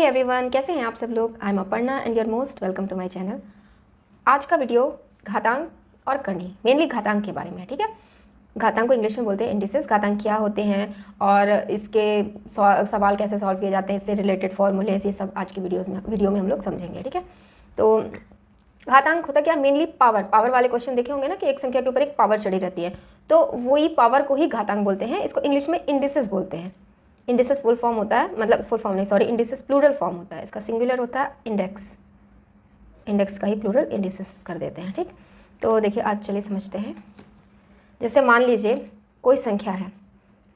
Everyone, कैसे हैं आप सब लोग। I am Aparna and your most welcome to my channel. आज का वीडियो घातांक और करनी, मेनली घातांक के बारे में है। ठीक है, घातांक को इंग्लिश में बोलते हैं इंडिसेस। घातांक क्या होते हैं और इसके सवाल कैसे सॉल्व किए जाते हैं, इससे रिलेटेड फॉर्मूलेज, ये सब आज की वीडियो में हम लोग समझेंगे। ठीक है, तो घातांक होता क्या, मेनली पावर वाले क्वेश्चन देखे होंगे ना कि एक संख्या के ऊपर एक पावर चढ़ी रहती है, तो वही पावर को ही घातांक बोलते हैं। इसको इंग्लिश में इंडिसेस बोलते हैं। इंडिसेस फुल फॉर्म होता है, मतलब फुल फॉर्म नहीं, सॉरी, इंडिसेस प्लूरल फॉर्म होता है। इसका सिंगुलर होता है इंडेक्स, इंडेक्स का ही प्लूरल इंडिसेस कर देते हैं। ठीक, तो देखिए आज चलिए समझते हैं। जैसे मान लीजिए कोई संख्या है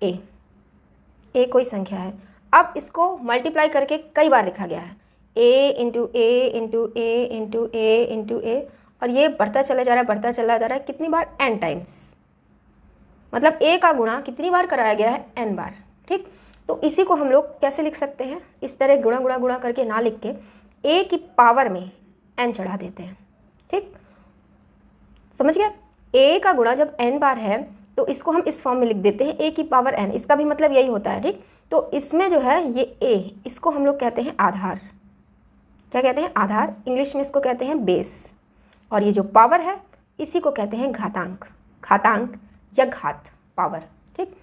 ए कोई संख्या है। अब इसको मल्टीप्लाई करके कई बार लिखा गया है, ए इंटू ए इंटू ए इंटू ए इंटू ए, और ये बढ़ता चला जा रहा है, बढ़ता चला जा रहा है। कितनी बार? n टाइम्स, मतलब a का गुणा कितनी बार कराया गया है? n बार। ठीक, तो इसी को हम लोग कैसे लिख सकते हैं? इस तरह गुणा गुणा गुणा करके ना लिख के a की पावर में n चढ़ा देते हैं। ठीक, समझ गया? a का गुणा जब n बार है तो इसको हम इस फॉर्म में लिख देते हैं, a की पावर n। इसका भी मतलब यही होता है। ठीक, तो इसमें जो है ये a, इसको हम लोग कहते हैं आधार। क्या कहते हैं? आधार। इंग्लिश में इसको कहते हैं बेस। और ये जो पावर है इसी को कहते हैं घातांक, घातांक या घात, पावर। ठीक,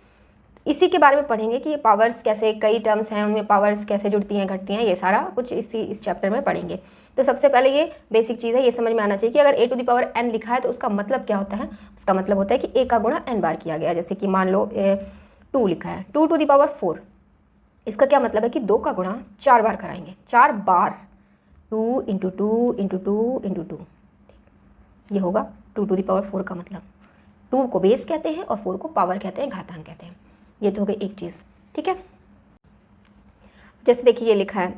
इसी के बारे में पढ़ेंगे कि ये पावर्स कैसे, कई टर्म्स हैं उनमें पावर्स कैसे जुड़ती हैं घटती हैं, ये सारा कुछ इस चैप्टर में पढ़ेंगे। तो सबसे पहले ये बेसिक चीज़ है, ये समझ में आना चाहिए कि अगर a to the power n लिखा है तो उसका मतलब क्या होता है। उसका मतलब होता है कि a का गुणा n बार किया गया। जैसे कि मान लो 2 लिखा है, 2 टू द पावर 4, इसका क्या मतलब है कि 2 का गुणा 4 बार कराएंगे, 4 बार, 2 इंटू 2 इंटू 2 इंटू 2, ये होगा 2 टू द पावर 4 का मतलब। 2 को बेस कहते हैं और 4 को पावर कहते हैं, घातांक कहते हैं। ये तो हो गई एक चीज़। ठीक है, जैसे देखिए ये लिखा है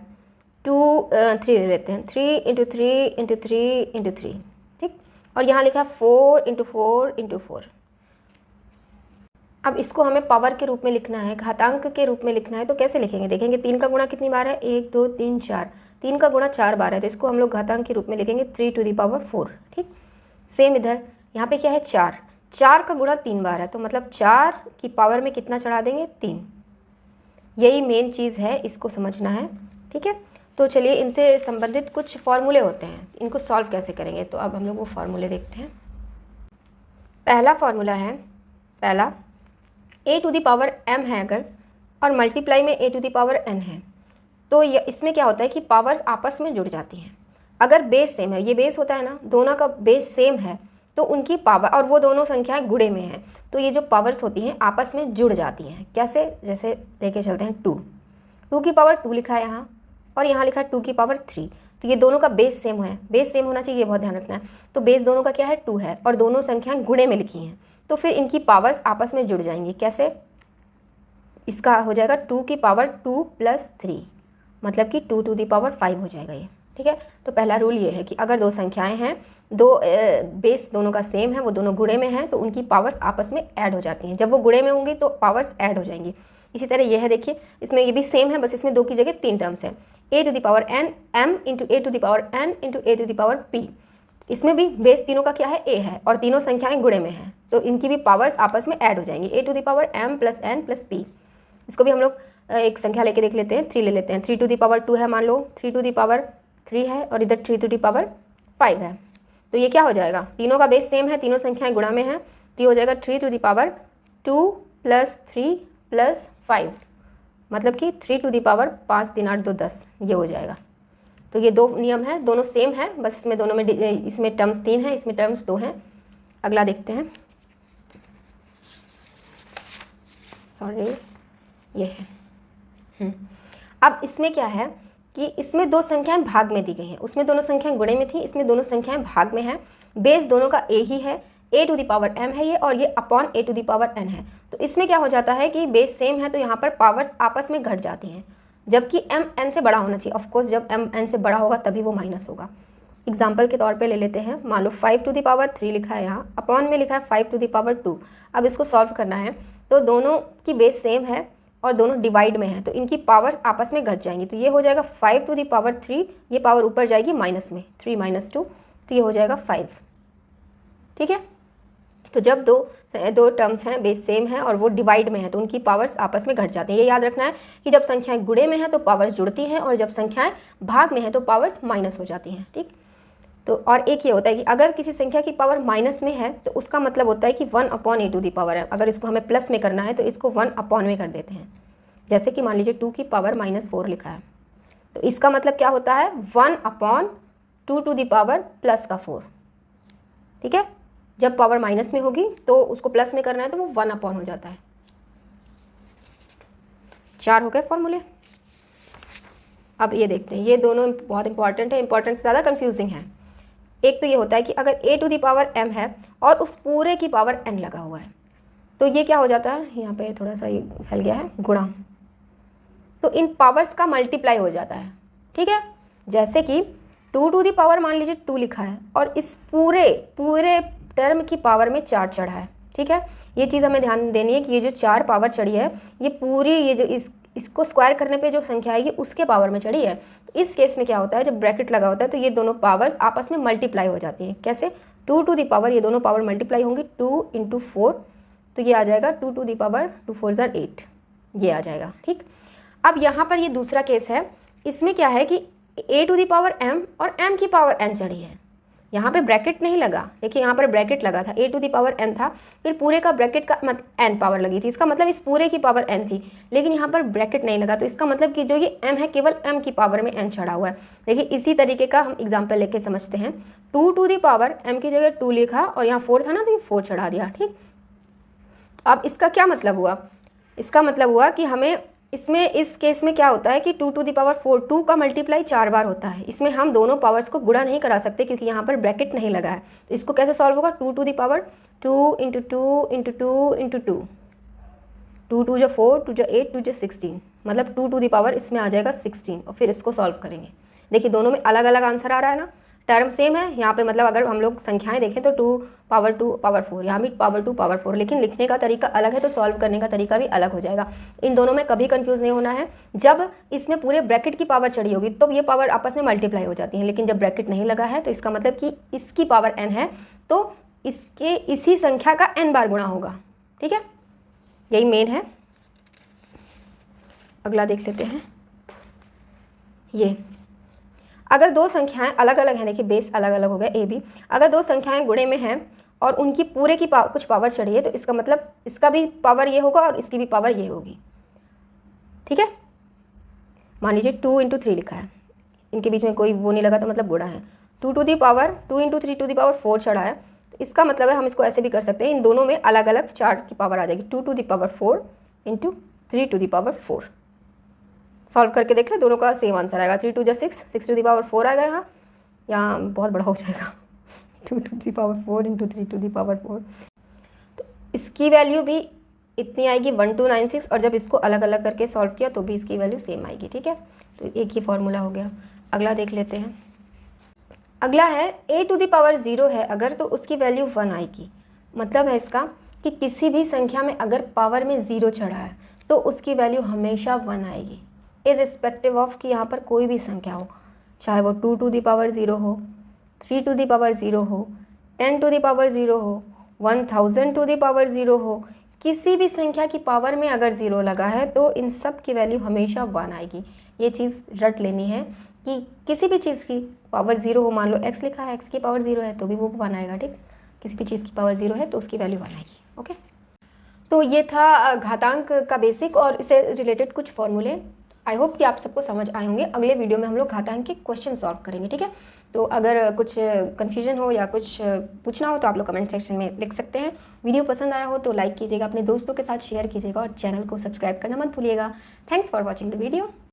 3 ले लेते हैं, 3 इंटू 3 इंटू 3 इंटू 3। ठीक, और यहाँ लिखा है 4 इंटू 4 इंटू 4। अब इसको हमें पावर के रूप में लिखना है, घातांक के रूप में लिखना है, तो कैसे लिखेंगे? देखेंगे 3 का गुणा कितनी बार है? 1 2 3 4। 3 का गुणा 4 बार है, तो इसको हम लोग घातांक के रूप में लिखेंगे 3 टू द पावर 4। ठीक, सेम इधर यहाँ पे क्या है? 4 का गुणा 3 बार है, तो मतलब 4 की पावर में कितना चढ़ा देंगे? 3। यही मेन चीज़ है, इसको समझना है। ठीक है, तो चलिए इनसे संबंधित कुछ फॉर्मूले होते हैं, इनको सॉल्व कैसे करेंगे, तो अब हम लोग वो फॉर्मूले देखते हैं। पहला फॉर्मूला है, पहला a to the power m है अगर, और मल्टीप्लाई में a to the power n है, तो ये इसमें क्या होता है कि पावर्स आपस में जुड़ जाती हैं। अगर बेस सेम है, ये बेस होता है ना, दोनों का बेस सेम है, तो उनकी पावर, और वो दोनों संख्याएं गुणे में हैं, तो ये जो पावर्स होती हैं आपस में जुड़ जाती हैं। कैसे? जैसे लेके चलते हैं 2 की पावर 2 लिखा है यहाँ, और यहाँ लिखा है 2 की पावर 3, तो ये दोनों का बेस सेम है। बेस सेम होना चाहिए, ये बहुत ध्यान रखना है। तो बेस दोनों का क्या है? 2 है, और दोनों संख्याएं गुणे में लिखी हैं, तो फिर इनकी पावर्स आपस में जुड़ जाएंगी। कैसे? इसका हो जाएगा 2 की पावर 2 प्लस 3, मतलब कि 2 टू द पावर 5 हो जाएगा ये। ठीक है, तो पहला रूल ये है कि अगर दो संख्याएं हैं, दो बेस दोनों का सेम है, वो दोनों गुणे में हैं, तो उनकी पावर्स आपस में ऐड हो जाती हैं। जब वो गुणे में होंगी तो पावर्स ऐड हो जाएंगी। इसी तरह ये है, देखिए इसमें ये भी सेम है, बस इसमें 2 की जगह 3 टर्म्स हैं, a to the power n m into A to the power n into A to the power p। इसमें भी बेस तीनों का क्या है? a है, और तीनों संख्याएँ गुणे में हैं, तो इनकी भी पावर्स आपस में ऐड हो जाएंगी, a to the power m plus n plus p। इसको भी हम लोग एक संख्या लेके देख लेते हैं, 3 ले लेते हैं। 3 टू द पावर 2 है, मान लो 3 टू द पावर 3 है, और इधर 3 टू द पावर 5 है, तो ये क्या हो जाएगा? तीनों का बेस सेम है, तीनों संख्याएं गुणा में हैं, तो ये हो जाएगा 3 to the power 2 plus 3 plus 5, मतलब कि 3 टू द पावर 5 3 8 2 10, ये हो जाएगा। तो ये दो नियम है, दोनों सेम है, बस इसमें दोनों में इसमें टर्म्स 3 हैं, इसमें टर्म्स 2 हैं। अगला देखते हैं, सॉरी ये है। अब इसमें क्या है कि इसमें 2 संख्याएं भाग में दी गई हैं, उसमें दोनों संख्याएं गुणे में थी, इसमें दोनों संख्याएं भाग में हैं। बेस दोनों का a ही है, a to the power m है ये, और ये upon a to the power n है। तो इसमें क्या हो जाता है कि बेस सेम है, तो यहाँ पर पावर्स आपस में घट जाती हैं, जबकि m n से बड़ा होना चाहिए। ऑफकोर्स जब m n से बड़ा होगा तभी वो माइनस होगा। एग्जाम्पल के तौर पे ले लेते हैं, मान लो 5 टू द पावर 3 लिखा है यहाँ, अपॉन में लिखा है 5 टू द पावर 2। अब इसको सॉल्व करना है, तो दोनों की बेस सेम है और दोनों डिवाइड में है, तो इनकी पावर आपस में घट जाएंगी। तो ये हो जाएगा 5 टू द पावर 3, ये पावर ऊपर जाएगी माइनस में, 3 माइनस 2, तो ये हो जाएगा 5। ठीक है, तो जब दो टर्म्स हैं बेस सेम है और वो डिवाइड में है तो उनकी पावर्स आपस में घट जाती हैं। ये याद रखना है कि जब संख्याएं गुणे में है तो पावर्स जुड़ती हैं और जब संख्याएं भाग में है तो पावर्स माइनस हो जाती हैं। ठीक, तो और एक ये होता है कि अगर किसी संख्या की पावर माइनस में है तो उसका मतलब होता है कि 1/a है। अगर इसको हमें प्लस में करना है तो इसको 1 में कर देते हैं। जैसे कि मान लीजिए 2 की पावर -4 लिखा है तो इसका मतलब क्या होता है 1/2 प्लस का 4। ठीक है, जब पावर माइनस में होगी तो उसको प्लस में करना है तो वो 1 हो जाता है। 4 हो गए फॉर्मूले। अब ये देखते हैं, ये दोनों बहुत इंपॉर्टेंट है, इंपॉर्टेंट से ज़्यादा कंफ्यूजिंग है। एक तो ये होता है कि अगर a⁴m है और उस पूरे की पावर n लगा हुआ है तो ये क्या हो जाता है, यहाँ पे थोड़ा सा ये फैल गया है, गुणा। तो इन पावर्स का मल्टीप्लाई हो जाता है। ठीक है, जैसे कि 2 मान लीजिए 2 लिखा है और इस पूरे टर्म की पावर में 4 चढ़ा है। ठीक है, ये चीज़ हमें ध्यान देनी है कि ये जो 4 पावर चढ़ी है ये पूरी, ये जो इसको स्क्वायर करने पे जो संख्या आएगी उसके पावर में चढ़ी है। तो इस केस में क्या होता है, जब ब्रैकेट लगा होता है तो ये दोनों पावर्स आपस में मल्टीप्लाई हो जाती हैं। कैसे, 2 ये दोनों पावर मल्टीप्लाई होंगी 2 × 4 तो ये आ जाएगा 2 2 4 = 8, ये आ जाएगा। ठीक, अब यहाँ पर ये दूसरा केस है, इसमें क्या है कि a⁴m और m की पावर n चढ़ी है। यहाँ पे ब्रैकेट नहीं लगा, देखिए यहाँ पर ब्रैकेट लगा था, a⁴n था, फिर पूरे का ब्रैकेट का n पावर लगी थी, इसका मतलब इस पूरे की पावर n थी, लेकिन यहाँ पर ब्रैकेट नहीं लगा तो इसका मतलब कि जो ये m है केवल m की पावर में n चढ़ा हुआ है। देखिए इसी तरीके का हम एग्जाम्पल लेके समझते हैं। 2m की जगह 2 लिखा और यहाँ 4 था ना तो ये 4 चढ़ा दिया। ठीक, अब इसका क्या मतलब हुआ, इसका मतलब हुआ कि हमें इसमें इस केस में क्या होता है कि 2 ⁴ 2 का मल्टीप्लाई 4 बार होता है। इसमें हम दोनों पावर्स को गुणा नहीं करा सकते क्योंकि यहाँ पर ब्रैकेट नहीं लगा है। तो इसको कैसे सॉल्व होगा, 2 ⁴ 2 × 2 × 2 × 2, 2 2 = 4, 2 8, 2 16, मतलब 2 इसमें आ जाएगा 16 और फिर इसको सॉल्व करेंगे। देखिए दोनों में अलग अलग आंसर आ रहा है ना, टर्म सेम है यहाँ पे, मतलब अगर हम लोग संख्याएं देखें तो 2 यहाँ भी 2 लेकिन लिखने का तरीका अलग है तो सॉल्व करने का तरीका भी अलग हो जाएगा। इन दोनों में कभी कंफ्यूज नहीं होना है। जब इसमें पूरे ब्रैकेट की पावर चढ़ी होगी तो ये पावर आपस में मल्टीप्लाई हो जाती है, लेकिन जब ब्रैकेट नहीं लगा है तो इसका मतलब कि इसकी पावर n है तो इसके इसी संख्या का n बार गुणा होगा। ठीक है, यही मेन है। अगला देख लेते हैं, ये अगर दो संख्याएं अलग अलग हैं, देखिए बेस अलग अलग हो गए a b, अगर दो संख्याएं गुणे में हैं और उनकी पूरे की कुछ पावर चढ़ी है तो इसका मतलब इसका भी पावर ये होगा और इसकी भी पावर ये होगी। ठीक है, मान लीजिए 2 × 3 लिखा है, इनके बीच में कोई वो नहीं लगा तो मतलब गुणा है। 2 × 3 × 4 चढ़ा है तो इसका मतलब है हम इसको ऐसे भी कर सकते हैं, इन दोनों में अलग अलग 4 की पावर आ जाएगी। 2 ⁴ 4 × 3 ⁴ 4 सॉल्व करके देख ले, दोनों का सेम आंसर आएगा। 3 2 = 6, 6 4 आएगा। यहाँ बहुत बड़ा हो जाएगा 2 4 × 3 4। तो इसकी वैल्यू भी इतनी आएगी 1296 और जब इसको अलग अलग करके सॉल्व किया तो भी इसकी वैल्यू सेम आएगी। ठीक है, तो एक ही फॉर्मूला हो गया। अगला देख लेते हैं। अगला है a⁴ है अगर तो उसकी वैल्यू 1 आएगी। मतलब है इसका कि किसी भी संख्या में अगर पावर में 0 चढ़ा है तो उसकी वैल्यू हमेशा 1 आएगी, इर्रिस्पेक्टिव ऑफ कि यहाँ पर कोई भी संख्या हो, चाहे वो 2 ⁴ 0 हो, 3 ⁴ 0 हो, 10 ⁴ 0 हो, 1000 ⁴ 0 हो, किसी भी संख्या की पावर में अगर 0 लगा है तो इन सब की वैल्यू हमेशा 1 आएगी। ये चीज़ रट लेनी है कि किसी भी चीज़ की पावर 0 हो, मान लो x लिखा है, x की पावर 0 है तो भी वो 1 आएगा। ठीक, किसी भी चीज़ की पावर 0 है तो उसकी वैल्यू 1 आएगी। ओके, तो ये था घातांक का बेसिक और इससे रिलेटेड कुछ फॉर्मूले। आई होप कि आप सबको समझ आए होंगे। अगले वीडियो में हम लोग घातांक के क्वेश्चन सॉल्व करेंगे। ठीक है, तो अगर कुछ कन्फ्यूजन हो या कुछ पूछना हो तो आप लोग कमेंट सेक्शन में लिख सकते हैं। वीडियो पसंद आया हो तो लाइक कीजिएगा, अपने दोस्तों के साथ शेयर कीजिएगा और चैनल को सब्सक्राइब करना मत भूलिएगा। Thanks for watching the video.